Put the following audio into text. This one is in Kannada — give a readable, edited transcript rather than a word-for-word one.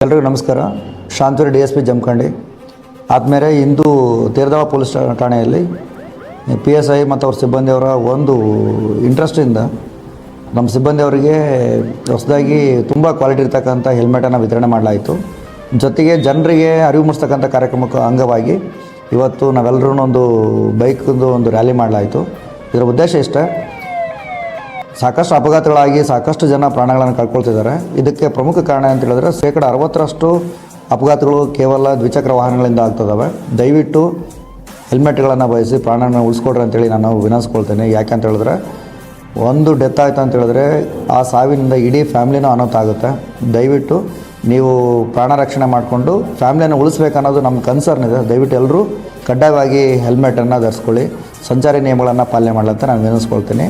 ಎಲ್ರಿಗೂ ನಮಸ್ಕಾರ. ಶಾಂತೂರಿ DSP ಜಮಖಂಡಿ ಆದಮೇಲೆ ಇಂದು ತೇರದಾಳ ಪೊಲೀಸ್ ಠಾಣೆಯಲ್ಲಿ PSI ಮತ್ತು ಅವ್ರ ಸಿಬ್ಬಂದಿಯವರ ಒಂದು ಇಂಟ್ರೆಸ್ಟಿಂದ ನಮ್ಮ ಸಿಬ್ಬಂದಿಯವರಿಗೆ ಹೊಸದಾಗಿ ತುಂಬ ಕ್ವಾಲಿಟಿ ಇರ್ತಕ್ಕಂಥ ಹೆಲ್ಮೆಟನ್ನು ವಿತರಣೆ ಮಾಡಲಾಯಿತು. ಜೊತೆಗೆ ಜನರಿಗೆ ಅರಿವು ಮೂಡಿಸ್ತಕ್ಕಂಥ ಕಾರ್ಯಕ್ರಮಕ್ಕೆ ಅಂಗವಾಗಿ ಇವತ್ತು ನಾವೆಲ್ಲರೂ ಒಂದು ಬೈಕ್ದು ಒಂದು ರ್ಯಾಲಿ ಮಾಡಲಾಯಿತು. ಇದರ ಉದ್ದೇಶ ಇಷ್ಟೇ, ಸಾಕಷ್ಟು ಅಪಘಾತಗಳಾಗಿ ಸಾಕಷ್ಟು ಜನ ಪ್ರಾಣಗಳನ್ನು ಕಳ್ಕೊಳ್ತಿದ್ದಾರೆ. ಇದಕ್ಕೆ ಪ್ರಮುಖ ಕಾರಣ ಅಂತ ಹೇಳಿದ್ರೆ 60% ಅಪಘಾತಗಳು ಕೇವಲ ದ್ವಿಚಕ್ರ ವಾಹನಗಳಿಂದ ಆಗ್ತದವೆ. ದಯವಿಟ್ಟು ಹೆಲ್ಮೆಟ್ಗಳನ್ನು ಬಯಸಿ ಪ್ರಾಣನ ಉಳಿಸ್ಕೊಡ್ರಿ ಅಂತೇಳಿ ನಾನು ವಿನಂತಿಸ್ಕೊಳ್ತೇನೆ. ಯಾಕೆ ಅಂತ ಹೇಳಿದ್ರೆ ಒಂದು ಡೆತ್ ಆಯಿತು ಅಂತ ಹೇಳಿದ್ರೆ ಆ ಸಾವಿನಿಂದ ಇಡೀ ಫ್ಯಾಮ್ಲಿನೂ ಅನಾಹುತ ಆಗುತ್ತೆ. ದಯವಿಟ್ಟು ನೀವು ಪ್ರಾಣ ರಕ್ಷಣೆ ಮಾಡಿಕೊಂಡು ಫ್ಯಾಮ್ಲಿಯನ್ನು ಉಳಿಸ್ಬೇಕನ್ನೋದು ನಮ್ಮ ಕನ್ಸರ್ನ್ ಇದೆ. ದಯವಿಟ್ಟು ಎಲ್ಲರೂ ಕಡ್ಡಾಯವಾಗಿ ಹೆಲ್ಮೆಟನ್ನು ಧರಿಸ್ಕೊಳ್ಳಿ, ಸಂಚಾರಿ ನಿಯಮಗಳನ್ನು ಪಾಲನೆ ಮಾಡಲಂತ ನಾನು ವಿನಂತಿಸ್ಕೊಳ್ತೀನಿ.